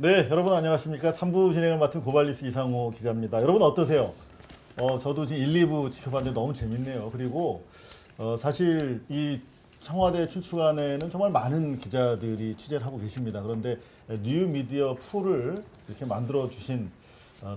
네, 여러분 안녕하십니까. 3부 진행을 맡은 고발뉴스 이상호 기자입니다. 여러분 어떠세요? 저도 지금 1, 2부 지켜봤는데 너무 재밌네요. 그리고 사실 이 청와대 출출간에는 정말 많은 기자들이 취재를 하고 계십니다. 그런데 뉴미디어 풀을 이렇게 만들어 주신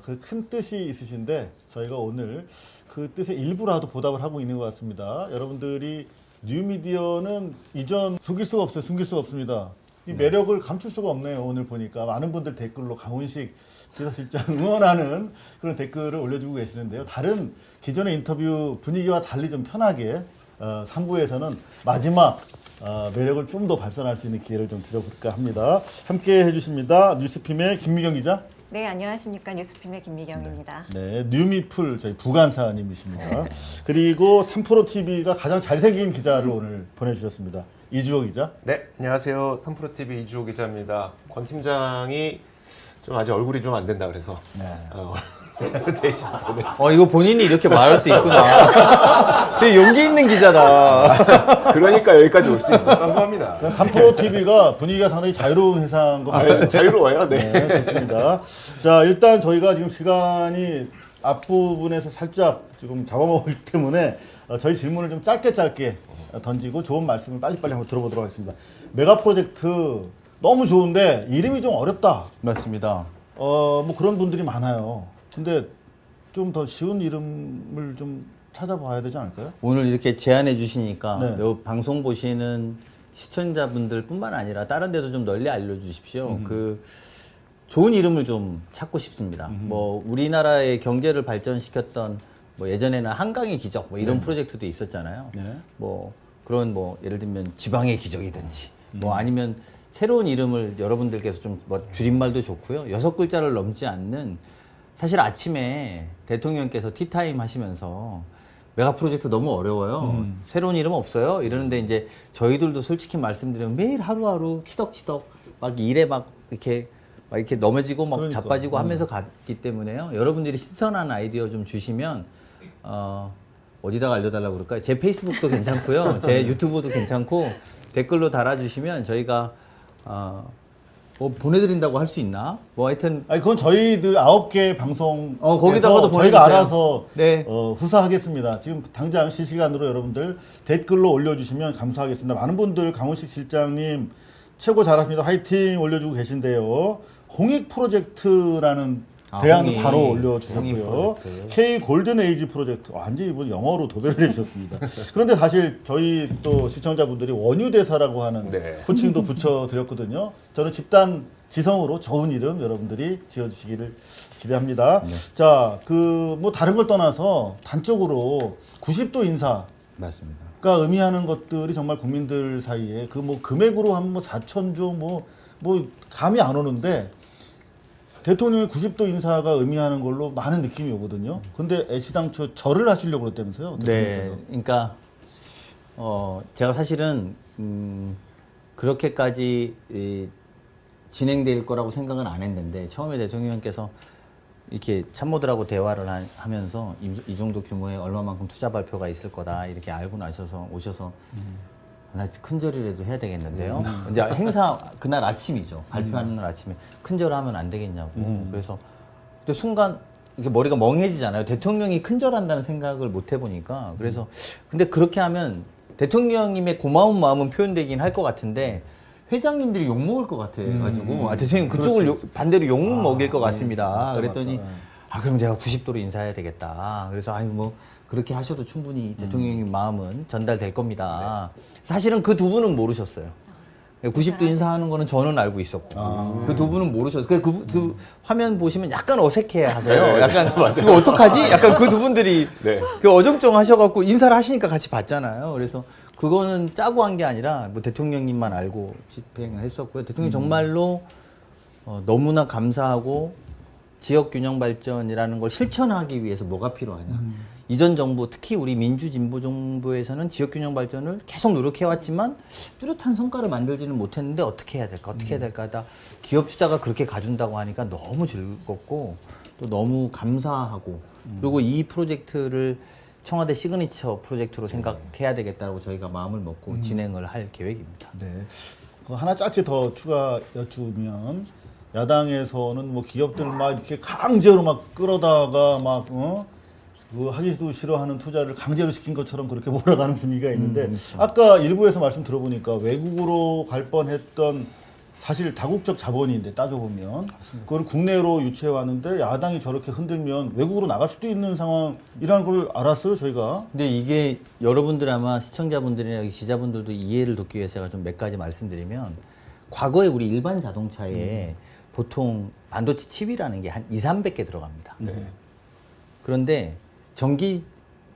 그 큰 뜻이 있으신데 저희가 오늘 그 뜻의 일부라도 보답을 하고 있는 것 같습니다. 여러분들이 뉴미디어는 이전 숨길 수가 없어요. 숨길 수가 없습니다. 이 매력을 감출 수가 없네요. 오늘 보니까 많은 분들 댓글로 강훈식 비서실장 응원하는 그런 댓글을 올려주고 계시는데요. 다른 기존의 인터뷰 분위기와 달리 좀 편하게 3부에서는 마지막 매력을 좀 더 발산할 수 있는 기회를 좀 드려볼까 합니다. 함께 해주십니다. 뉴스핌의 김미경 기자. 네, 안녕하십니까. 뉴스핌의 김미경입니다. 네, 뉴미풀 저희 부간사님이십니다. 그리고 3프로TV가 가장 잘생긴 기자를 오늘 보내주셨습니다. 이주호 기자. 네, 안녕하세요. 3프로TV 이주호 기자입니다. 권 팀장이 좀 아직 얼굴이 좀 안 된다 그래서 네. 대신 보냈어요. 이거 본인이 이렇게 말할 수 있구나. 되게 용기 있는 기자다. 그러니까 여기까지 올 수 있었다고 합니다. 3프로TV가 분위기가 상당히 자유로운 회사인 것 같아요. 자유로워요. 네. 네, 좋습니다. 자, 일단 저희가 지금 시간이 앞부분에서 살짝 지금 잡아먹기 때문에 저희 질문을 좀 짧게 던지고 좋은 말씀을 빨리빨리 한번 들어보도록 하겠습니다. 메가 프로젝트 너무 좋은데 이름이 좀 어렵다. 맞습니다. 뭐 그런 분들이 많아요. 근데 좀 더 쉬운 이름을 좀 찾아봐야 되지 않을까요? 오늘 이렇게 제안해 주시니까 네. 요 방송 보시는 시청자분들 뿐만 아니라 다른 데도 좀 널리 알려주십시오. 그 좋은 이름을 좀 찾고 싶습니다. 뭐 우리나라의 경제를 발전시켰던 뭐 예전에는 한강의 기적 뭐 이런 프로젝트도 있었잖아요. 네. 뭐 그런 뭐 예를 들면 지방의 기적이든지 뭐 아니면 새로운 이름을 여러분들께서 좀 뭐 줄임말도 좋고요. 6글자를 넘지 않는 사실 아침에 대통령께서 티타임 하시면서 메가 프로젝트 너무 어려워요. 새로운 이름 없어요? 이러는데 이제 저희들도 솔직히 말씀드리면 매일 하루하루 치덕치덕 막 일에 막 이렇게 넘어지고 막 그러니까. 자빠지고 하면서 갔기 때문에요. 여러분들이 신선한 아이디어 좀 주시면 어디다가 알려달라고 그럴까요? 제 페이스북도 괜찮고요. 제 유튜브도 괜찮고 댓글로 달아주시면 저희가 뭐 보내드린다고 할 수 있나? 뭐 하여튼 아니 그건 저희들 9개 방송 거기다가도 저희가 보내주세요. 알아서 네. 후사하겠습니다. 지금 당장 실시간으로 여러분들 댓글로 올려주시면 감사하겠습니다. 많은 분들 강훈식 실장님 최고 잘하십니다. 화이팅 올려주고 계신데요. 공익 프로젝트라는 대안도 홍익. 바로 홍익 올려주셨고요. 프로젝트. K 골든 에이지 프로젝트 완전히 이분 영어로 도배를 해주셨습니다. 그런데 사실 저희 또 시청자분들이 원유대사라고 하는 네. 호칭도 붙여드렸거든요. 저는 집단 지성으로 좋은 이름 여러분들이 지어주시기를 기대합니다. 자, 그 뭐 다른 걸 떠나서 단적으로 90도 인사가 맞습니다. 의미하는 것들이 정말 국민들 사이에 그 뭐 금액으로 하면 뭐 4천조 뭐 감이 안 오는데 대통령의 90도 인사가 의미하는 걸로 많은 느낌이 오거든요. 근데 애시당초 절을 하시려고 그랬다면서요? 네, 대통령께서. 그러니까 제가 사실은 그렇게까지 진행될 거라고 생각은 안 했는데 처음에 대통령께서 이렇게 참모들하고 대화를 하면서 이 정도 규모의 얼마만큼 투자 발표가 있을 거다 이렇게 알고 나셔서 오셔서 나 큰절이라도 해야 되겠는데요. 이제 행사 그날 아침이죠. 발표하는 날 아침에 큰절하면 안 되겠냐고. 그래서 근데 순간 이렇게 머리가 멍해지잖아요. 대통령이 큰절한다는 생각을 못 해보니까 그래서 근데 그렇게 하면 대통령님의 고마운 마음은 표현되긴 할 것 같은데 회장님들이 욕 먹을 것 같아가지고 대통령 그쪽을 반대로 욕 먹일 것 같습니다. 맞다, 그랬더니 맞다. 그럼 제가 90도로 인사해야 되겠다. 그래서 아니 뭐 그렇게 하셔도 충분히 대통령님 마음은 전달될 겁니다. 사실은 그 두 분은 모르셨어요. 90도 인사하는 거는 저는 알고 있었고 그 두 분은 모르셨어요. 그 화면 보시면 약간 어색해 하세요. 약간 이거 어떡하지? 약간 그 두 분들이 네. 그 어정쩡 하셔갖고 인사를 하시니까 같이 봤잖아요. 그래서 그거는 짜고 한 게 아니라 뭐 대통령님만 알고 집행을 했었고요. 대통령 정말로 너무나 감사하고 지역 균형 발전이라는 걸 실천하기 위해서 뭐가 필요하냐. 이전 정부, 특히 우리 민주진보 정부에서는 지역 균형 발전을 계속 노력해왔지만 뚜렷한 성과를 만들지는 못했는데 어떻게 해야 될까, 어떻게 해야 될까 하다 기업 투자가 그렇게 가준다고 하니까 너무 즐겁고 또 너무 감사하고 그리고 이 프로젝트를 청와대 시그니처 프로젝트로 생각해야 되겠다고 저희가 마음을 먹고 진행을 할 계획입니다. 네. 하나 짧게 더 추가 여쭈면 야당에서는 뭐 기업들 막 이렇게 강제로 막 끌어다가 막 그 하기도 싫어하는 투자를 강제로 시킨 것처럼 그렇게 몰아가는 분위기가 있는데 그렇죠. 아까 일부에서 말씀 들어보니까 외국으로 갈 뻔했던 사실 다국적 자본인데 따져보면 그걸 국내로 유치해 왔는데 야당이 저렇게 흔들면 외국으로 나갈 수도 있는 상황이라는 걸 알았어요 저희가. 근데 이게 여러분들 아마 시청자분들이나 기자분들도 이해를 돕기 위해서 제가 좀 몇 가지 말씀드리면 과거에 우리 일반 자동차에 보통 반도체 칩이라는 게 한 2, 300개 들어갑니다. 네. 그런데 전기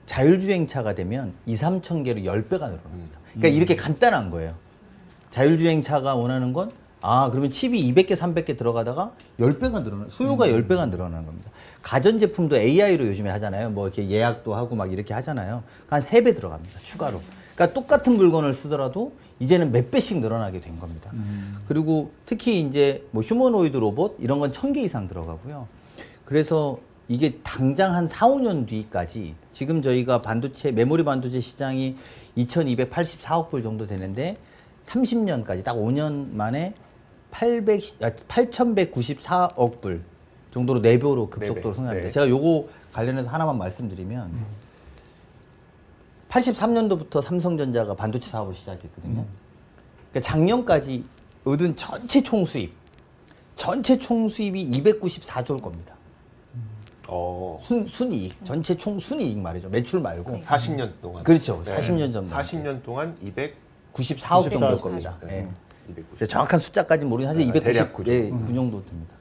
자율주행차가 되면 2, 3천 개로 10배가 늘어납니다. 그러니까 이렇게 간단한 거예요. 자율주행차가 원하는 건 그러면 칩이 200개, 300개 들어가다가 10배가 늘어나요. 소요가 10배가 늘어나는 겁니다. 가전제품도 AI로 요즘에 하잖아요. 뭐 이렇게 예약도 하고 막 이렇게 하잖아요. 한 3배 들어갑니다. 추가로. 그러니까 똑같은 물건을 쓰더라도 이제는 몇 배씩 늘어나게 된 겁니다. 그리고 특히 이제 뭐 휴머노이드 로봇 이런 건 1000개 이상 들어가고요. 그래서 이게 당장 한 4, 5년 뒤까지 지금 저희가 메모리 반도체 시장이 2284억 불 정도 되는데 30년까지 딱 5년 만에 8194억 불 정도로 4배로 급속도로 네, 성장합니다. 네. 제가 요거 관련해서 하나만 말씀드리면 83년도부터 삼성전자가 반도체 사업을 시작했거든요. 그러니까 작년까지 얻은 전체 총수입이 294조일 겁니다. 순이익, 전체 총순이익 말이죠. 매출 말고. 40년 동안. 그렇죠. 40년 전. 40년 동안 94억 정도 될 94억. 겁니다. 네. 예. 290. 정확한 숫자까지는 모르겠는데 한 대략 290, 그 그 정도. 그 정도 됩니다.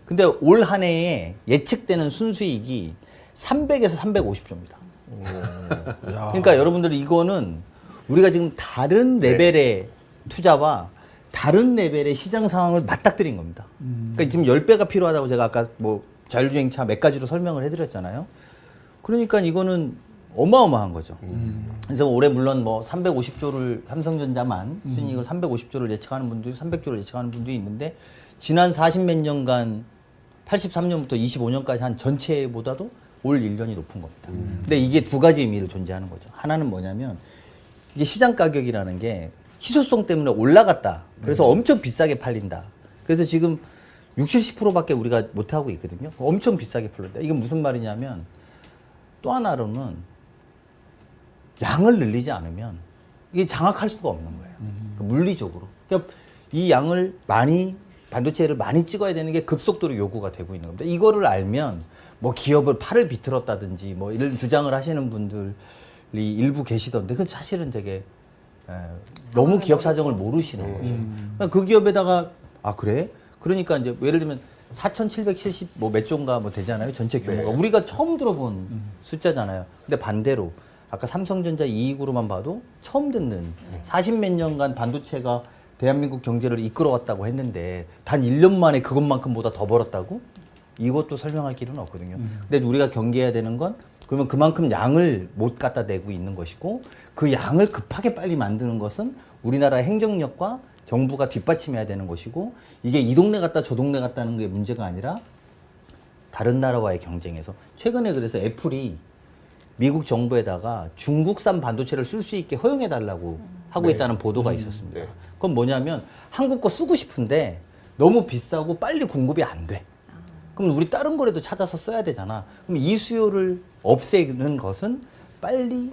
근데 올 한 해에 예측되는 순수익이 300에서 350조입니다. 야. 그러니까 여러분들 이거는 우리가 지금 다른 레벨의 투자와 다른 레벨의 시장 상황을 맞닥뜨린 겁니다. 그러니까 지금 10배가 필요하다고 제가 아까 뭐 자율주행차 몇 가지로 설명을 해드렸잖아요. 그러니까 이거는 어마어마한 거죠. 그래서 올해 물론 뭐 350조를 삼성전자만 순이익을 350조를 예측하는 분도 300조를 예측하는 분도 있는데 지난 40몇 년간 83년부터 25년까지 한 전체보다도 올 1년이 높은 겁니다. 근데 이게 두 가지 의미를 존재하는 거죠. 하나는 뭐냐면 이게 시장 가격이라는 게 희소성 때문에 올라갔다. 그래서 엄청 비싸게 팔린다. 그래서 지금 60, 70%밖에 우리가 못하고 있거든요. 엄청 비싸게 풀린다. 이건 무슨 말이냐면 또 하나로는 양을 늘리지 않으면 이게 장악할 수가 없는 거예요. 물리적으로. 그러니까 이 양을 반도체를 많이 찍어야 되는 게 급속도로 요구가 되고 있는 겁니다. 이거를 알면 뭐 기업을 팔을 비틀었다든지 뭐 이런 주장을 하시는 분들이 일부 계시던데 그건 사실은 되게 너무 기업 사정을 모르시는 거죠. 그러니까 그 기업에다가 그래? 그러니까 이제 예를 들면 4,770 뭐 몇 조인가 뭐 되잖아요. 전체 규모가. 네. 우리가 처음 들어본 숫자잖아요. 근데 반대로 아까 삼성전자 이익으로만 봐도 처음 듣는 40몇 년간 반도체가 대한민국 경제를 이끌어왔다고 했는데 단 1년 만에 그것만큼보다 더 벌었다고? 이것도 설명할 길은 없거든요. 근데 우리가 경계해야 되는 건 그러면 그만큼 양을 못 갖다 내고 있는 것이고 그 양을 급하게 빨리 만드는 것은 우리나라 행정력과 정부가 뒷받침해야 되는 것이고 이게 이 동네 갔다 저 동네 갔다는 게 문제가 아니라 다른 나라와의 경쟁에서 최근에 그래서 애플이 미국 정부에다가 중국산 반도체를 쓸 수 있게 허용해 달라고 하고 네. 있다는 보도가 있었습니다. 네. 그건 뭐냐면 한국 거 쓰고 싶은데 너무 비싸고 빨리 공급이 안 돼. 그럼 우리 다른 거라도 찾아서 써야 되잖아. 그럼 이 수요를 없애는 것은 빨리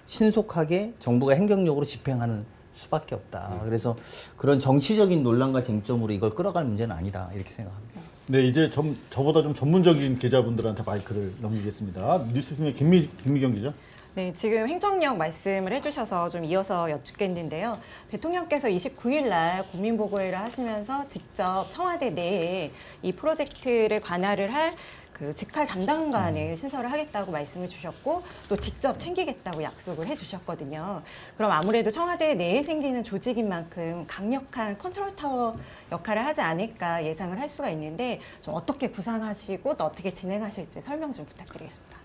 신속하게 정부가 행정력으로 집행하는 수밖에 없다. 그래서 그런 정치적인 논란과 쟁점으로 이걸 끌어갈 문제는 아니다. 이렇게 생각합니다. 네, 이제 저보다 좀 전문적인 기자분들한테 마이크를 넘기겠습니다. 뉴스팀의 김미경 기자. 네, 지금 행정력 말씀을 해주셔서 좀 이어서 여쭙겠는데요. 대통령께서 29일 날 국민보고회를 하시면서 직접 청와대 내에 이 프로젝트를 관할을 할 그 직할 담당관을 신설을 하겠다고 말씀을 주셨고 또 직접 챙기겠다고 약속을 해주셨거든요. 그럼 아무래도 청와대 내에 생기는 조직인 만큼 강력한 컨트롤 타워 역할을 하지 않을까 예상을 할 수가 있는데 좀 어떻게 구상하시고 또 어떻게 진행하실지 설명 좀 부탁드리겠습니다.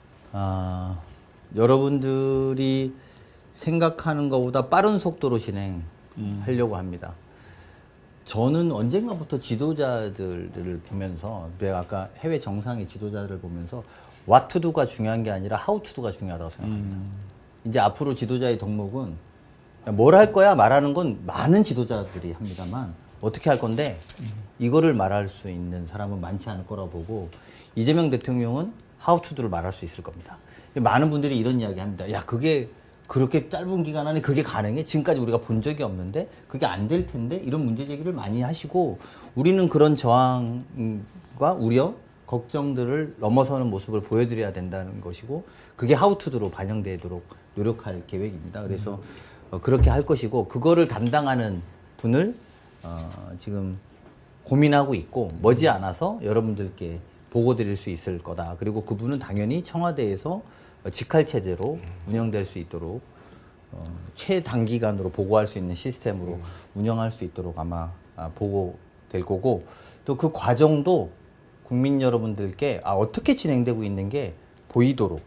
여러분들이 생각하는 것보다 빠른 속도로 진행하려고 합니다. 저는 언젠가부터 지도자들을 보면서 내가 아까 해외 정상의 지도자들을 보면서 what to do가 중요한 게 아니라 how to do가 중요하다고 생각합니다. 이제 앞으로 지도자의 덕목은 뭘 할 거야 말하는 건 많은 지도자들이 합니다만 어떻게 할 건데 이거를 말할 수 있는 사람은 많지 않을 거라고 보고 이재명 대통령은 how to do를 말할 수 있을 겁니다. 많은 분들이 이런 이야기 합니다. 야, 그게 그렇게 짧은 기간 안에 그게 가능해? 지금까지 우리가 본 적이 없는데 그게 안 될 텐데 이런 문제 제기를 많이 하시고 우리는 그런 저항과 우려, 걱정들을 넘어서는 모습을 보여드려야 된다는 것이고 그게 how to do로 반영되도록 노력할 계획입니다. 그래서 그렇게 할 것이고 그거를 담당하는 분을 지금 고민하고 있고 머지않아서 여러분들께 보고 드릴 수 있을 거다. 그리고 그분은 당연히 청와대에서 직할 체제로 운영될 수 있도록 최단기간으로 보고할 수 있는 시스템으로 운영할 수 있도록 아마 보고될 거고 또 그 과정도 국민 여러분들께 어떻게 진행되고 있는 게 보이도록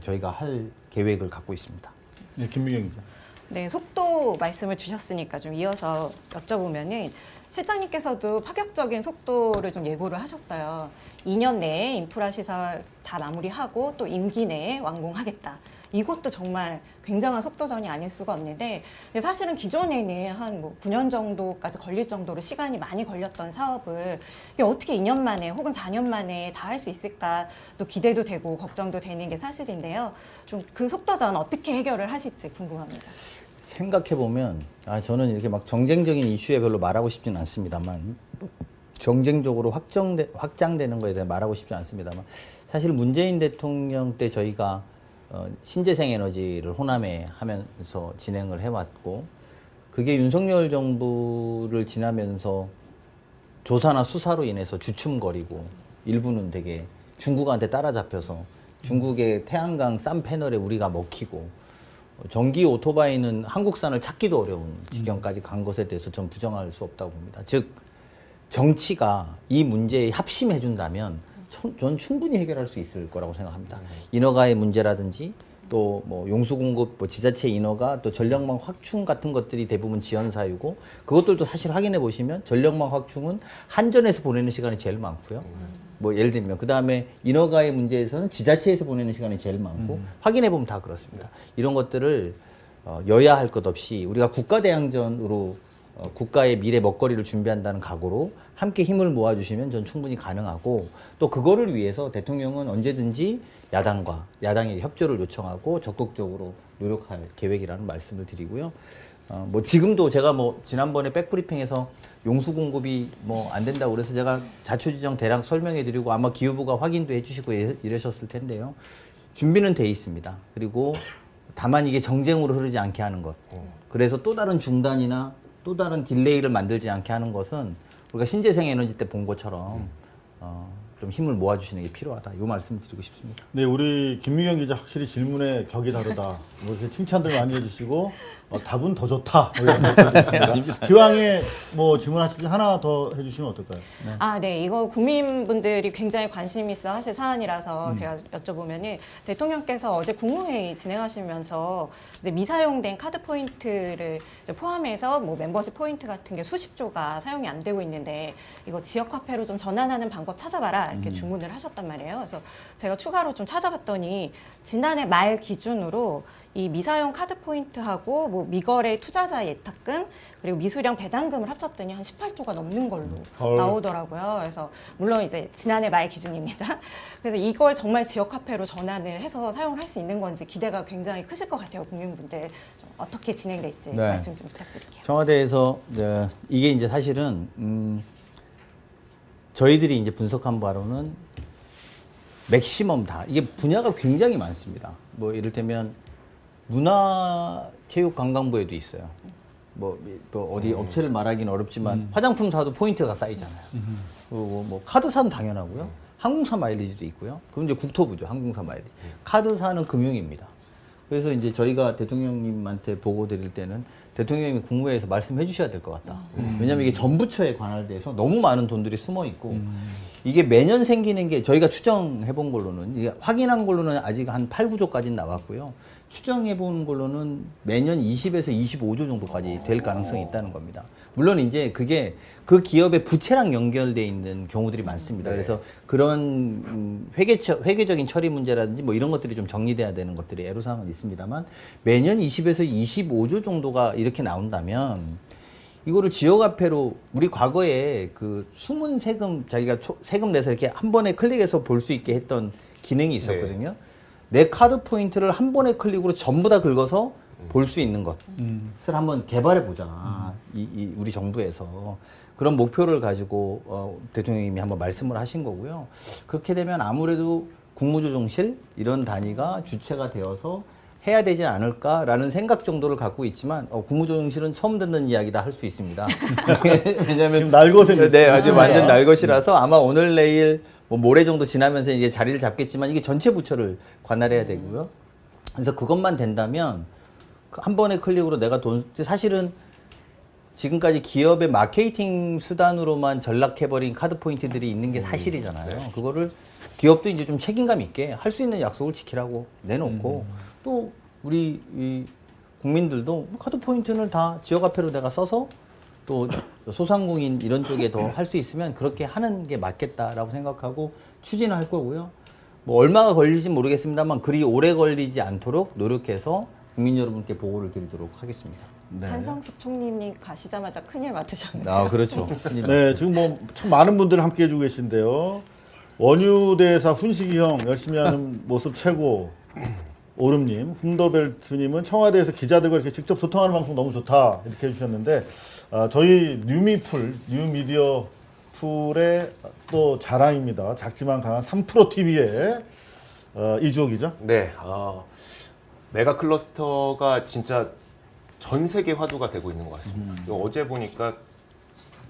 저희가 할 계획을 갖고 있습니다. 네, 김미경 기자. 네, 속도 말씀을 주셨으니까 좀 이어서 여쭤보면은 실장님께서도 파격적인 속도를 좀 예고를 하셨어요. 2년 내에 인프라 시설 다 마무리하고 또 임기 내에 완공하겠다. 이것도 정말 굉장한 속도전이 아닐 수가 없는데 근데 사실은 기존에는 한 뭐 9년 정도까지 걸릴 정도로 시간이 많이 걸렸던 사업을 이게 어떻게 2년 만에 혹은 4년 만에 다 할 수 있을까 또 기대도 되고 걱정도 되는 게 사실인데요. 좀 그 속도전 어떻게 해결을 하실지 궁금합니다. 생각해보면 저는 이렇게 막 정쟁적인 이슈에 별로 말하고 싶지는 않습니다만 정쟁적으로 확장되는 거에 대해 말하고 싶지 않습니다만 사실 문재인 대통령 때 저희가 신재생 에너지를 호남에 하면서 진행을 해왔고 그게 윤석열 정부를 지나면서 조사나 수사로 인해서 주춤거리고 일부는 되게 중국한테 따라잡혀서 중국의 태양광 싼 패널에 우리가 먹히고 전기 오토바이는 한국산을 찾기도 어려운 지경까지 간 것에 대해서 전 부정할 수 없다고 봅니다. 즉 정치가 이 문제에 합심해 준다면 전 충분히 해결할 수 있을 거라고 생각합니다. 인허가의 문제라든지 또 뭐 용수 공급, 지자체 인허가, 또 전력망 확충 같은 것들이 대부분 지연 사유고 그것들도 사실 확인해 보시면 전력망 확충은 한전에서 보내는 시간이 제일 많고요. 뭐 예를 들면 그 다음에 인허가의 문제에서는 지자체에서 보내는 시간이 제일 많고 확인해 보면 다 그렇습니다. 이런 것들을 여야 할 것 없이 우리가 국가대항전으로 국가의 미래 먹거리를 준비한다는 각오로 함께 힘을 모아주시면 전 충분히 가능하고 또 그거를 위해서 대통령은 언제든지 야당의 협조를 요청하고 적극적으로 노력할 계획이라는 말씀을 드리고요. 뭐 지금도 제가 뭐 지난번에 백브리핑에서 용수 공급이 뭐 안 된다고 그래서 제가 자초지정 대략 설명해 드리고 아마 기후부가 확인도 해 주시고 이러셨을 텐데요. 준비는 돼 있습니다. 그리고 다만 이게 정쟁으로 흐르지 않게 하는 것. 그래서 또 다른 중단이나 또 다른 딜레이를 만들지 않게 하는 것은 우리가 신재생 에너지 때 본 것처럼 좀 힘을 모아주시는 게 필요하다. 이 말씀 드리고 싶습니다. 네, 우리 김미경 기자 확실히 질문의 격이 다르다. 뭐 이렇게 칭찬들 많이 해주시고 답은 더 좋다. 뭐 이런 말씀드립니다. 기왕에 뭐 질문하실 때 하나 더 해주시면 어떨까요? 네. 이거 국민분들이 굉장히 관심 있어 하실 사안이라서 제가 여쭤보면은 대통령께서 어제 국무회의 진행하시면서 이제 미사용된 카드 포인트를 이제 포함해서 뭐 멤버십 포인트 같은 게 수십 조가 사용이 안 되고 있는데 이거 지역 화폐로 좀 전환하는 방법 찾아봐라 이렇게 주문을 하셨단 말이에요. 그래서 제가 추가로 좀 찾아봤더니 지난해 말 기준으로 이 미사용 카드 포인트하고 뭐 미거래 투자자 예탁금 그리고 미수령 배당금을 합쳤더니 한 18조가 넘는 걸로 나오더라고요. 그래서 물론 이제 지난해 말 기준입니다. 그래서 이걸 정말 지역화폐로 전환을 해서 사용을 할 수 있는 건지 기대가 굉장히 크실 것 같아요. 국민분들 좀 어떻게 진행될지 말씀 좀 부탁드릴게요. 청와대에서 이게 이제 사실은 저희들이 이제 분석한 바로는 맥시멈 다 이게 분야가 굉장히 많습니다. 뭐 이를테면 문화체육관광부에도 있어요. 뭐 어디 업체를 말하기는 어렵지만 화장품사도 포인트가 쌓이잖아요. 그리고 뭐 카드사는 당연하고요. 항공사 마일리지도 있고요. 그럼 이제 국토부죠. 항공사 마일리지. 카드사는 금융입니다. 그래서 이제 저희가 대통령님한테 보고 드릴 때는 대통령님이 국무회에서 말씀해 주셔야 될 것 같다. 왜냐하면 이게 전 부처에 관할돼서 너무 많은 돈들이 숨어 있고 이게 매년 생기는 게 저희가 추정해 본 걸로는 이게 확인한 걸로는 아직 한 8, 9조까지는 나왔고요. 추정해 본 걸로는 매년 20에서 25조 정도까지 될 가능성이 있다는 겁니다. 물론 이제 그게 그 기업의 부채랑 연결돼 있는 경우들이 많습니다. 네. 그래서 그런 회계적인 처리 문제라든지 뭐 이런 것들이 좀 정리돼야 되는 것들이 애로사항은 있습니다만 매년 20에서 25조 정도가 이렇게 나온다면 이거를 지역화폐로 우리 과거에 그 숨은 세금 자기가 세금 내서 이렇게 한 번에 클릭해서 볼 수 있게 했던 기능이 있었거든요. 내 카드 포인트를 한 번에 클릭으로 전부 다 긁어서 볼 수 있는 것을 한번 개발해 보자. 우리 정부에서 그런 목표를 가지고 대통령님이 한번 말씀을 하신 거고요. 그렇게 되면 아무래도 국무조정실 이런 단위가 주체가 되어서 해야 되지 않을까라는 생각 정도를 갖고 있지만 국무조정실은 처음 듣는 이야기다 할 수 있습니다. 왜냐하면 지금 날것은 네, 아주 완전 날것이라서 아마 오늘 내일 뭐 모레 정도 지나면서 이제 자리를 잡겠지만 이게 전체 부처를 관할해야 되고요. 그래서 그것만 된다면 한 번의 클릭으로 내가 사실은 지금까지 기업의 마케팅 수단으로만 전락해버린 카드 포인트들이 있는 게 사실이잖아요. 그거를 기업도 이제 좀 책임감 있게 할 수 있는 약속을 지키라고 내놓고 또 우리 이 국민들도 카드 포인트는 다 지역화폐로 내가 써서 또 소상공인 이런 쪽에 더 할 수 있으면 그렇게 하는 게 맞겠다라고 생각하고 추진을 할 거고요. 뭐 얼마가 걸릴지 모르겠습니다만 그리 오래 걸리지 않도록 노력해서 국민 여러분께 보고를 드리도록 하겠습니다. 네. 한성숙 총리님 가시자마자 큰일 맡으셨네요. 아, 그렇죠. 네, 지금 뭐 참 많은 분들 함께 해주고 계신데요. 원유대사 훈식이 형 열심히 하는 모습 최고. 오름님, 훔더벨트님은 청와대에서 기자들과 이렇게 직접 소통하는 방송 너무 좋다 이렇게 해주셨는데 저희 뉴미디어 풀의 또 자랑입니다. 작지만 강한 3프로 TV의 이주옥이죠. 네, 메가 클러스터가 진짜 전 세계 화두가 되고 있는 것 같습니다. 어제 보니까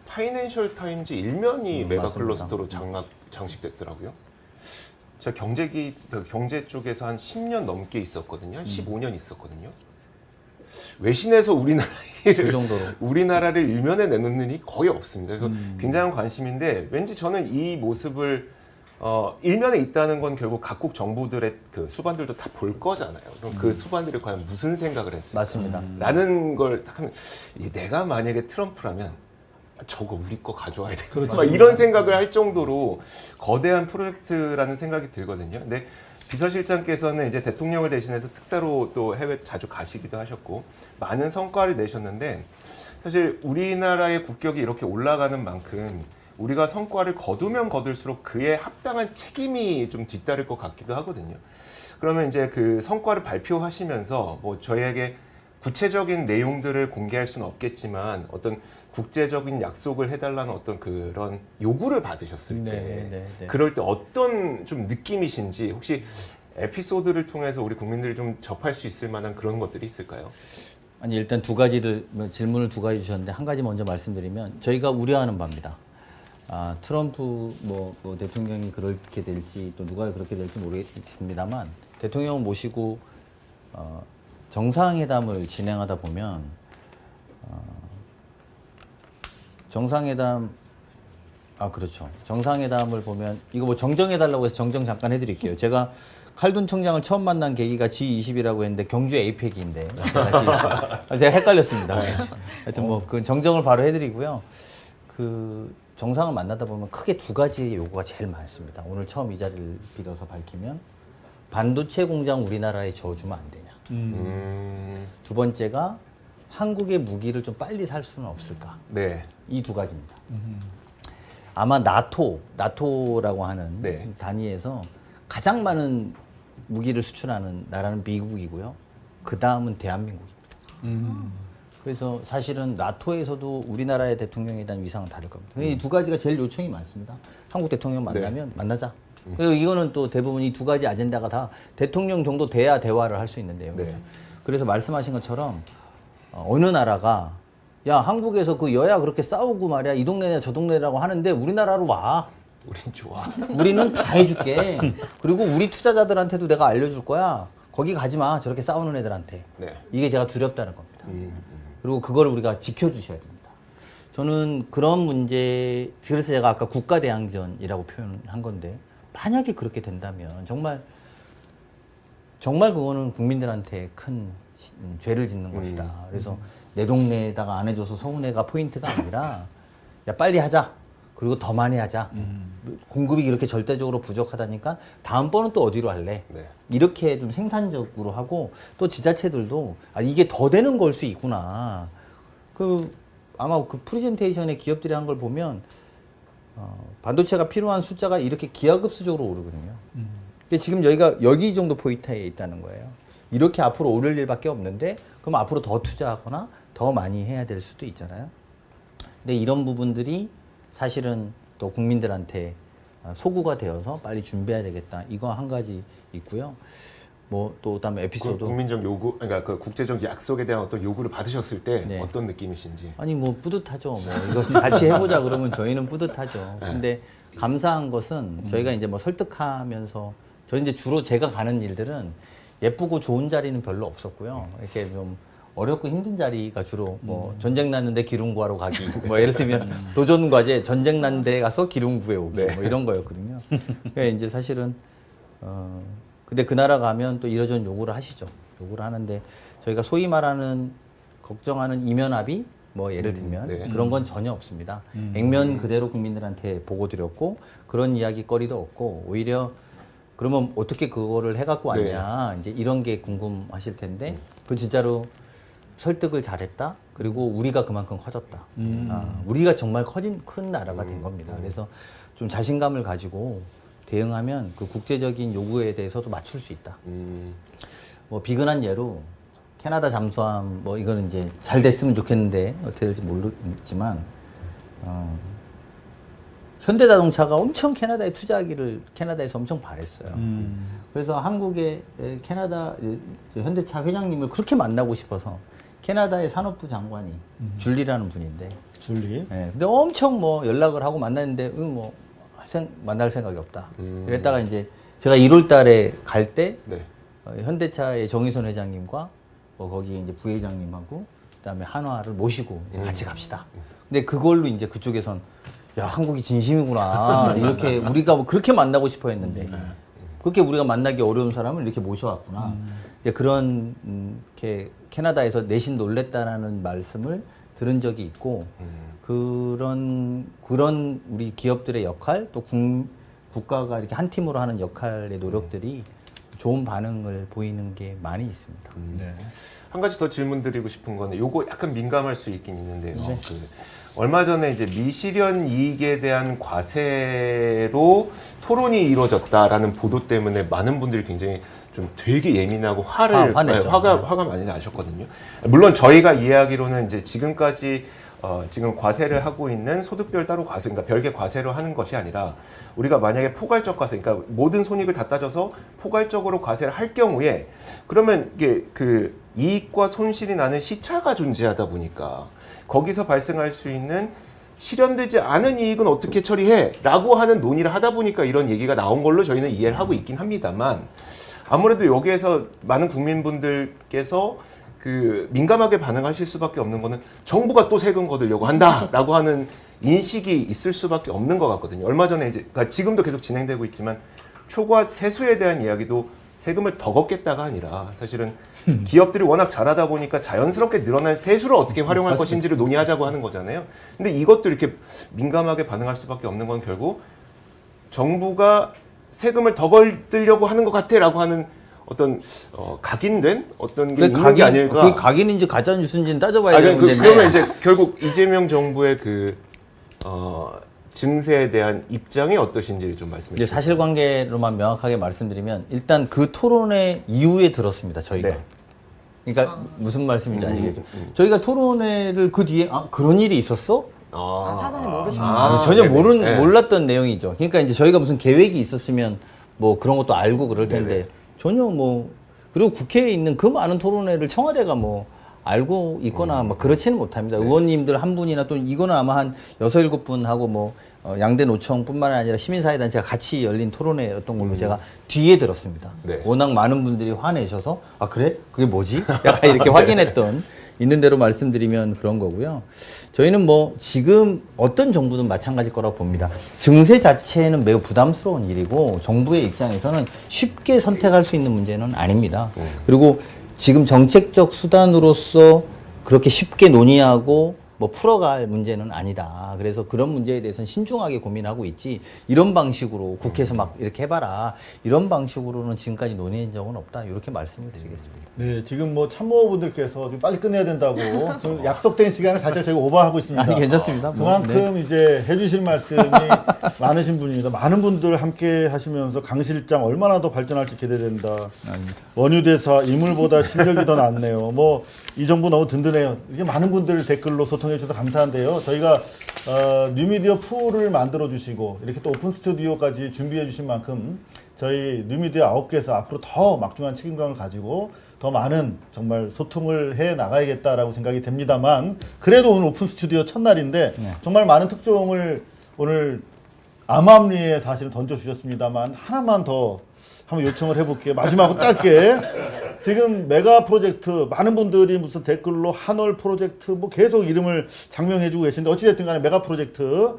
파이낸셜 타임즈 일면이 메가 맞습니다. 클러스터로 장식됐더라고요. 제가 경제 쪽에서 한 10년 넘게 있었거든요. 한 15년 있었거든요. 외신에서 그 정도로. 우리나라를 일면에 내놓는 일이 거의 없습니다. 그래서 굉장한 관심인데 왠지 저는 이 모습을 일면에 있다는 건 결국 각국 정부들의 그 수반들도 다 볼 거잖아요. 그럼 그 수반들이 과연 무슨 생각을 했을까? 맞습니다. 라는 걸 딱 하면 내가 만약에 트럼프라면 저거 우리 거 가져와야 돼. 막 이런 생각을 할 정도로 거대한 프로젝트라는 생각이 들거든요. 근데 비서실장께서는 이제 대통령을 대신해서 특사로 또 해외 자주 가시기도 하셨고 많은 성과를 내셨는데 사실 우리나라의 국격이 이렇게 올라가는 만큼 우리가 성과를 거두면 거둘수록 그에 합당한 책임이 좀 뒤따를 것 같기도 하거든요. 그러면 이제 그 성과를 발표하시면서 뭐 저희에게 구체적인 내용들을 공개할 수는 없겠지만 어떤 국제적인 약속을 해달라는 어떤 그런 요구를 받으셨을 때 그럴 때 어떤 좀 느낌이신지 혹시 에피소드를 통해서 우리 국민들이 좀 접할 수 있을 만한 그런 것들이 있을까요? 아니 일단 질문을 두 가지 주셨는데 한 가지 먼저 말씀드리면 저희가 우려하는 바입니다. 트럼프 뭐 대통령이 그렇게 될지 또 누가 그렇게 될지 모르겠습니다만 대통령을 모시고 정상회담을 진행하다 보면 정상회담을 보면 이거 뭐 정정해달라고 해서 정정 잠깐 해드릴게요. 제가 칼둔 총장을 처음 만난 계기가 G20이라고 했는데 경주 에이펙인데 제가 헷갈렸습니다. 하여튼 뭐 그 정정을 바로 해드리고요. 그 정상을 만나다 보면 크게 두 가지 요구가 제일 많습니다. 오늘 처음 이 자리를 빌어서 밝히면 반도체 공장 우리나라에 지어주면 안 되냐. 두 번째가 한국의 무기를 좀 빨리 살 수는 없을까. 네. 이 두 가지입니다. 아마 나토라고 하는 네. 단위에서 가장 많은 무기를 수출하는 나라는 미국이고요. 그 다음은 대한민국입니다. 그래서 사실은 나토에서도 우리나라의 대통령에 대한 위상은 다를 겁니다. 이 두 가지가 제일 요청이 많습니다. 한국 대통령 만나면 만나자. 그리고 이거는 또 대부분 이 두 가지 아젠다가 다 대통령 정도 돼야 대화를 할 수 있는 내용이에요. 네. 그래서 말씀하신 것처럼 어느 나라가 야 한국에서 그 여야 그렇게 싸우고 말이야 이 동네냐 저 동네라고 하는데 우리나라로 와. 우린 좋아. 우리는 다 해줄게. 그리고 우리 투자자들한테도 내가 알려줄 거야. 거기 가지 마. 저렇게 싸우는 애들한테. 네. 이게 제가 두렵다는 겁니다. 그리고 그걸 우리가 지켜주셔야 됩니다. 저는 그런 문제, 그래서 제가 아까 국가대항전이라고 표현한 건데 만약에 그렇게 된다면 정말 정말 그거는 국민들한테 큰 죄를 짓는 것이다. 그래서 내 동네에다가 안 해줘서 서운해가 포인트가 아니라 야 빨리 하자. 그리고 더 많이 하자. 공급이 이렇게 절대적으로 부족하다니까 다음번은 또 어디로 할래? 네. 이렇게 좀 생산적으로 하고 또 지자체들도 아 이게 더 되는 걸 수 있구나. 그 아마 그 프레젠테이션에 기업들이 한 걸 보면 반도체가 필요한 숫자가 이렇게 기하급수적으로 오르거든요. 근데 지금 여기가 여기 정도 포인트에 있다는 거예요. 이렇게 앞으로 오를 일밖에 없는데 그럼 앞으로 더 투자하거나 더 많이 해야 될 수도 있잖아요. 근데 이런 부분들이 사실은 또 국민들한테 소구가 되어서 빨리 준비해야 되겠다. 이거 한 가지 있고요. 뭐 또 그다음에 에피소드. 국민적 요구, 그러니까 그 국제적 약속에 대한 어떤 요구를 받으셨을 때 네. 어떤 느낌이신지. 아니 뭐 뿌듯하죠. 뭐 이거 같이 해보자 그러면 저희는 뿌듯하죠. 네. 근데 감사한 것은 저희가 이제 뭐 설득하면서 저희 이제 주로 제가 가는 일들은 예쁘고 좋은 자리는 별로 없었고요. 이렇게 좀 어렵고 힘든 자리가 주로 뭐 전쟁 났는데 기름 구하러 가기 뭐 예를 들면 도전 과제 전쟁 난 데 가서 기름 구해 오기 네. 뭐 이런 거였거든요. 그러니까 이제 사실은 근데 그 나라 가면 또 이러저런 요구를 하시죠. 요구를 하는데 저희가 소위 말하는 걱정하는 이면 합의 뭐 예를 들면 네. 그런 건 전혀 없습니다. 액면 그대로 국민들한테 보고 드렸고 그런 이야기거리도 없고 오히려 그러면 어떻게 그거를 해갖고 왔냐 이제 이런 게 궁금하실 텐데 그 진짜로 설득을 잘했다. 그리고 우리가 그만큼 커졌다. 우리가 정말 큰 나라가 된 겁니다. 그래서 좀 자신감을 가지고 대응하면 그 국제적인 요구에 대해서도 맞출 수 있다. 뭐 비근한 예로 캐나다 잠수함 뭐 이거는 이제 잘 됐으면 좋겠는데 어떻게 될지 모르지만 현대자동차가 엄청 캐나다에 투자하기를 캐나다에서 엄청 바랬어요. 그래서 한국의 캐나다 현대차 회장님을 그렇게 만나고 싶어서 캐나다의 산업부 장관이 줄리라는 분인데 줄리. 네, 근데 엄청 뭐 연락을 하고 만났는데 뭐 만날 생각이 없다. 그랬다가 이제 제가 1월 달에 갈 때 네. 현대차의 정의선 회장님과 뭐 거기 이제 부회장님하고 그다음에 한화를 모시고 이제 같이 갑시다. 근데 그걸로 이제 그쪽에선 야 한국이 진심이구나 이렇게 우리가 뭐 그렇게 만나고 싶어 했는데 그렇게 우리가 만나기 어려운 사람을 이렇게 모셔왔구나. 이제 그런 이렇게 캐나다에서 내심 놀랬다라는 말씀을 들은 적이 있고 그런 우리 기업들의 역할 또 국가가 이렇게 한 팀으로 하는 역할의 노력들이 좋은 반응을 보이는 게 많이 있습니다. 네. 한 가지 더 질문 드리고 싶은 거는 요거 약간 민감할 수 있긴 있는데요. 그 얼마 전에 이제 미실현 이익에 대한 과세로 토론이 이루어졌다라는 보도 때문에 많은 분들이 굉장히 좀 되게 예민하고 화냈죠. 화가 많이 나셨거든요. 물론 저희가 이해하기로는 이제 지금까지 지금 과세를 하고 있는 소득별 따로 과세, 그러니까 별개 과세로 하는 것이 아니라 우리가 만약에 포괄적 과세, 그러니까 모든 손익을 다 따져서 포괄적으로 과세를 할 경우에 그러면 이게 그 이익과 손실이 나는 시차가 존재하다 보니까 거기서 발생할 수 있는 실현되지 않은 이익은 어떻게 처리해? 라고 하는 논의를 하다 보니까 이런 얘기가 나온 걸로 저희는 이해를 하고 있긴 합니다만 아무래도 여기에서 많은 국민분들께서 그 민감하게 반응하실 수밖에 없는 거는 정부가 또 세금 거두려고 한다라고 하는 인식이 있을 수밖에 없는 것 같거든요. 얼마 전에 이제 그러니까 지금도 계속 진행되고 있지만 초과 세수에 대한 이야기도 세금을 더 걷겠다가 아니라 사실은 기업들이 워낙 잘하다 보니까 자연스럽게 늘어난 세수를 어떻게 활용할 것인지를 논의하자고 하는 거잖아요. 근데 이것도 이렇게 민감하게 반응할 수밖에 없는 건 결국 정부가 세금을 더 걸으려고 하는 것 같아라고 하는 어떤 각인된 어떤 게 있는 게 아닐까. 그게 각인인지 가짜 뉴스인지는 따져봐야 되는 문제인데. 그러면 이제 결국 이재명 정부의 그 증세에 대한 입장이 어떠신지 좀 말씀해 이제 주세요. 사실관계로만 명확하게 말씀드리면 일단 그 토론회 이후에 들었습니다. 저희가. 네. 그러니까 무슨 말씀인지 아시겠죠? 저희가 토론회를 그 뒤에 그런 일이 있었어? 사전에 모르셨나요? 전혀 네네. 몰랐던 내용이죠. 그러니까 이제 저희가 무슨 계획이 있었으면 뭐 그런 것도 알고 그럴 텐데 네네. 전혀 뭐 그리고 국회에 있는 그 많은 토론회를 청와대가 뭐 알고 있거나 뭐 그렇지는 못합니다. 의원님들 한 분이나 또 이거는 아마 한 6, 7분하고 뭐 양대 노총뿐만 아니라 시민사회단체가 같이 열린 토론회였던 걸로 제가 뒤에 들었습니다. 네. 워낙 많은 분들이 화내셔서 아 그래? 그게 뭐지? 약간 이렇게 확인했던 있는 대로 말씀드리면 그런 거고요. 저희는 뭐 지금 어떤 정부든 마찬가지일 거라고 봅니다. 증세 자체는 매우 부담스러운 일이고 정부의 입장에서는 쉽게 선택할 수 있는 문제는 아닙니다. 그리고 지금 정책적 수단으로서 그렇게 쉽게 논의하고 뭐 풀어갈 문제는 아니다. 그래서 그런 문제에 대해서는 신중하게 고민하고 있지 이런 방식으로 국회에서 막 이렇게 해봐라 이런 방식으로는 지금까지 논의한 적은 없다. 이렇게 말씀을 드리겠습니다. 네, 지금 뭐 참모분들께서 좀 빨리 끝내야 된다고 지금 약속된 시간을 살짝 저희가 오버하고 있습니다. 아니 괜찮습니다. 뭐, 그만큼 이제 해주실 말씀이 많으신 분입니다. 많은 분들 함께 하시면서 강 실장 얼마나 더 발전할지 기대된다. 아닙니다. 원유대사 인물보다 실력이 더 낫네요. 뭐 이 정부 너무 든든해요. 이게 많은 분들 댓글로 소통해 주셔서 감사한데요. 저희가 뉴미디어 풀을 만들어 주시고 이렇게 또 오픈 스튜디오까지 준비해 주신 만큼 저희 뉴미디어 9개에서 앞으로 더 막중한 책임감을 가지고 더 많은 정말 소통을 해 나가야겠다라고 생각이 됩니다만 그래도 오늘 오픈 스튜디오 첫날인데 네. 정말 많은 특종을 오늘 암암리에 사실은 던져주셨습니다만 하나만 더 한번 요청을 해볼게요. 마지막으로 짧게. 지금 메가 프로젝트 많은 분들이 무슨 댓글로 한올 프로젝트 뭐 계속 이름을 장명해주고 계신데 어찌됐든 간에 메가 프로젝트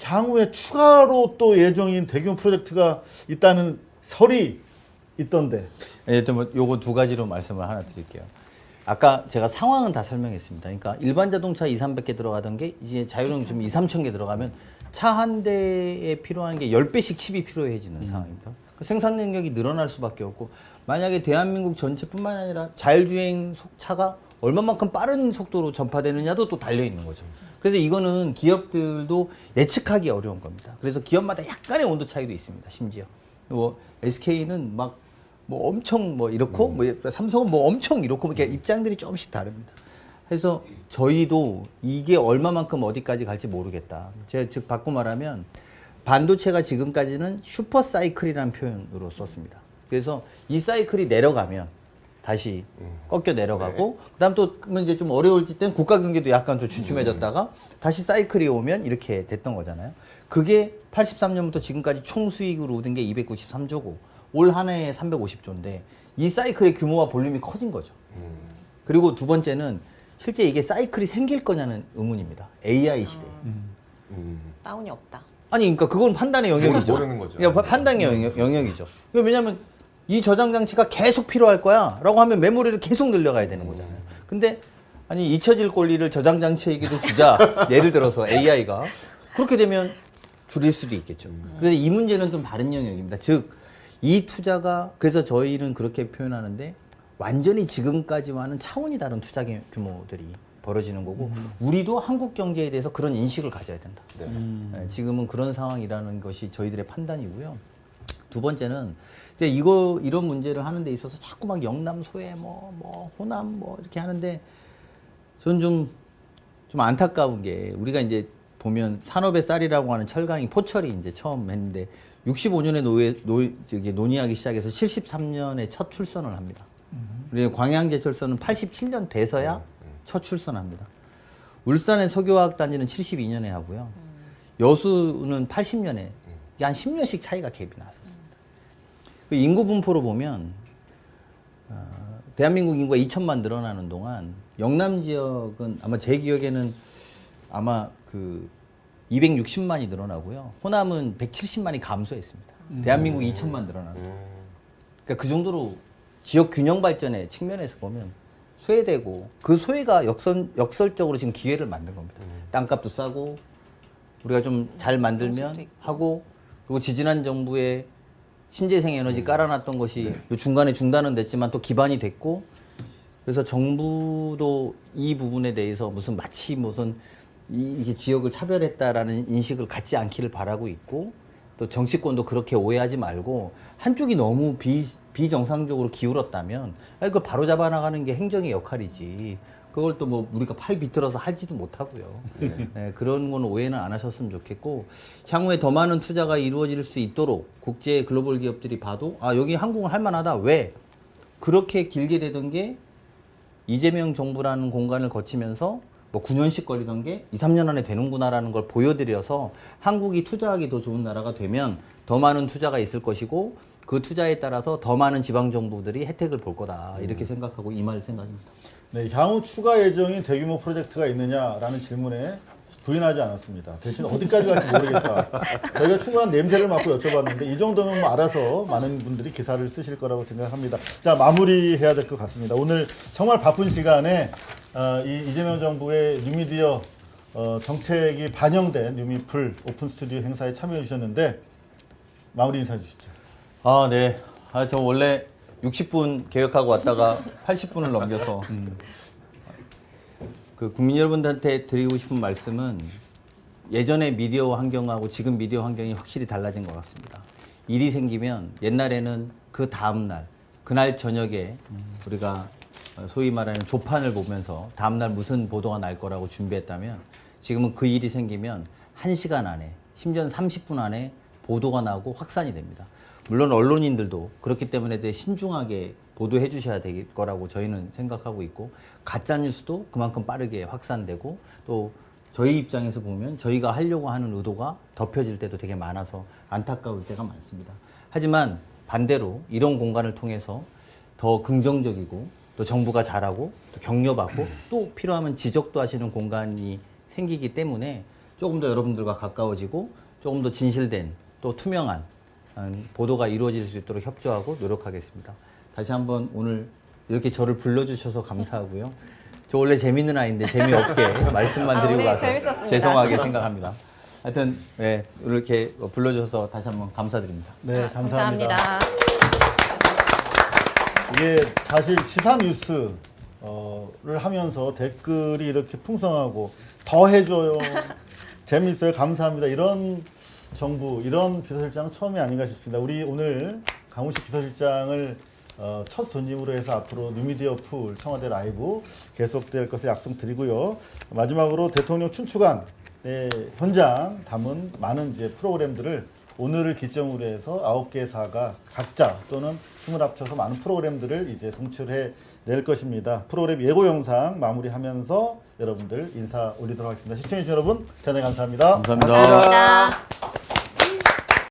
향후에 추가로 또 예정인 대규모 프로젝트가 있다는 설이 있던데. 예, 또 뭐 요거 두 가지로 말씀을 하나 드릴게요. 아까 제가 상황은 다 설명했습니다. 그러니까 일반 자동차 2, 300개 들어가던 게 이제 자율주행 좀 2, 3천 개 들어가면 차 한 대에 필요한 게 10배씩 칩이 필요해지는 상황입니다. 그 생산 능력이 늘어날 수밖에 없고 만약에 대한민국 전체뿐만 아니라 자율주행 차가 얼마만큼 빠른 속도로 전파되느냐도 또 달려 있는 거죠. 그래서 이거는 기업들도 예측하기 어려운 겁니다. 그래서 기업마다 약간의 온도 차이도 있습니다. 심지어 뭐 SK는 막 뭐 엄청 뭐 이렇고 뭐 삼성은 뭐 엄청 이렇고 이렇게 입장들이 조금씩 다릅니다. 그래서 저희도 이게 얼마만큼 어디까지 갈지 모르겠다. 제가 즉 바꿔 말하면 반도체가 지금까지는 슈퍼 사이클이라는 표현으로 썼습니다. 그래서 이 사이클이 내려가면 다시 꺾여 내려가고 그다음 또 이제 좀 어려울 때는 국가 경제도 약간 좀 주춤해졌다가 다시 사이클이 오면 이렇게 됐던 거잖아요. 그게 83년부터 지금까지 총 수익으로 얻은 게 293조고 올 한 해에 350조인데 이 사이클의 규모와 볼륨이 커진 거죠. 그리고 두 번째는 실제 이게 사이클이 생길 거냐는 의문입니다. AI 시대에. 다운이 없다. 아니 그러니까 그건 판단의 영역이죠. 모르는 거죠. 그러니까 판단의 영역이죠. 왜냐하면 이 저장 장치가 계속 필요할 거야 라고 하면 메모리를 계속 늘려가야 되는 거잖아요. 근데 아니 잊혀질 권리를 저장 장치에게도 주자. 예를 들어서 AI가 그렇게 되면 줄일 수도 있겠죠. 그래서 이 문제는 좀 다른 영역입니다. 즉 이 투자가 그래서 저희는 그렇게 표현하는데 완전히 지금까지와는 차원이 다른 투자 규모들이 벌어지는 거고 우리도 한국 경제에 대해서 그런 인식을 가져야 된다. 네. 네, 지금은 그런 상황이라는 것이 저희들의 판단이고요. 두 번째는 이제 이런 문제를 하는 데 있어서 자꾸 막 영남 소외 뭐 호남 뭐 이렇게 하는데 저는 좀 안타까운 게 우리가 이제 보면 산업의 쌀이라고 하는 철강이 포철이 이제 처음 했는데 65년에 논의하기 시작해서 73년에 첫 출선을 합니다. 그리고 광양제철소는 87년 돼서야 첫 출선합니다. 울산의 석유화학단지는 72년에 하고요. 여수는 80년에 한 10년씩 차이가 갭이 나왔었습니다. 그 인구 분포로 보면 대한민국 인구가 2천만 늘어나는 동안 영남 지역은 아마 제 기억에는 아마 그 260만이 늘어나고요. 호남은 170만이 감소했습니다. 대한민국이 2천만 늘어나는. 그러니까 그 정도로 지역 균형 발전의 측면에서 보면 소외되고 그 소외가 역설적으로 지금 기회를 만든 겁니다. 땅값도 싸고 우리가 좀 잘 만들면 하고 그리고 지지난 정부의 신재생 에너지 깔아놨던 것이 중간에 중단은 됐지만 또 기반이 됐고 그래서 정부도 이 부분에 대해서 마치 이게 지역을 차별했다라는 인식을 갖지 않기를 바라고 있고 또 정치권도 그렇게 오해하지 말고 한쪽이 너무 비정상적으로 기울었다면 그걸 바로 잡아 나가는 게 행정의 역할이지 그걸 또 우리가 팔 비틀어서 하지도 못하고요. 네, 그런 건 오해는 안 하셨으면 좋겠고 향후에 더 많은 투자가 이루어질 수 있도록 국제 글로벌 기업들이 봐도 여기 한국은 할 만하다. 왜? 그렇게 길게 되던 게 이재명 정부라는 공간을 거치면서 뭐 9년씩 걸리던 게 2, 3년 안에 되는구나라는 걸 보여드려서 한국이 투자하기 더 좋은 나라가 되면 더 많은 투자가 있을 것이고 그 투자에 따라서 더 많은 지방 정부들이 혜택을 볼 거다 이렇게 생각하고 임할 생각입니다. 네, 향후 추가 예정인 대규모 프로젝트가 있느냐라는 질문에 부인하지 않았습니다. 대신 어디까지 갈지 모르겠다. 저희가 충분한 냄새를 맡고 여쭤봤는데 이 정도면 뭐 알아서 많은 분들이 기사를 쓰실 거라고 생각합니다. 자, 마무리해야 될 것 같습니다. 오늘 정말 바쁜 시간에 이 이재명 정부의 뉴미디어 정책이 반영된 뉴미풀 오픈 스튜디오 행사에 참여해 주셨는데 마무리 인사해 주시죠. 아, 네. 저 원래 60분 계획하고 왔다가 80분을 넘겨서 그 국민 여러분들한테 드리고 싶은 말씀은 예전의 미디어 환경하고 지금 미디어 환경이 확실히 달라진 것 같습니다. 일이 생기면 옛날에는 그 다음 날, 그날 저녁에 우리가 소위 말하는 조판을 보면서 다음 날 무슨 보도가 날 거라고 준비했다면 지금은 그 일이 생기면 1시간 안에, 심지어는 30분 안에 보도가 나오고 확산이 됩니다. 물론 언론인들도 그렇기 때문에 되게 신중하게 보도해 주셔야 될 거라고 저희는 생각하고 있고 가짜 뉴스도 그만큼 빠르게 확산되고 또 저희 입장에서 보면 저희가 하려고 하는 의도가 덮여질 때도 되게 많아서 안타까울 때가 많습니다. 하지만 반대로 이런 공간을 통해서 더 긍정적이고 또 정부가 잘하고 또 격려받고 또 필요하면 지적도 하시는 공간이 생기기 때문에 조금 더 여러분들과 가까워지고 조금 더 진실된 또 투명한 보도가 이루어질 수 있도록 협조하고 노력하겠습니다. 다시 한번 오늘 이렇게 저를 불러주셔서 감사하고요. 저 원래 재밌는 아이인데 재미없게 말씀만 드리고 오늘 가서 재밌었습니다. 죄송하게 생각합니다. 하여튼 네, 이렇게 불러주셔서 다시 한번 감사드립니다. 네, 감사합니다. 감사합니다. 이게 사실 시사 뉴스를 하면서 댓글이 이렇게 풍성하고 더 해줘요, 재밌어요, 감사합니다 이런 정부, 이런 비서실장 처음이 아닌가 싶습니다. 우리 오늘 강훈식 비서실장을 첫 손님으로 해서 앞으로 뉴미디어 풀 청와대 라이브 계속될 것을 약속드리고요. 마지막으로 대통령 춘추관 현장 담은 많은 이제 프로그램들을 오늘을 기점으로 해서 9개 사가 각자 또는 힘을 합쳐서 많은 프로그램들을 이제 송출해 낼 것입니다. 프로그램 예고 영상 마무리하면서 여러분들 인사 올리도록 하겠습니다. 시청해주신 여러분 대단히 감사합니다. 감사합니다. 감사합니다.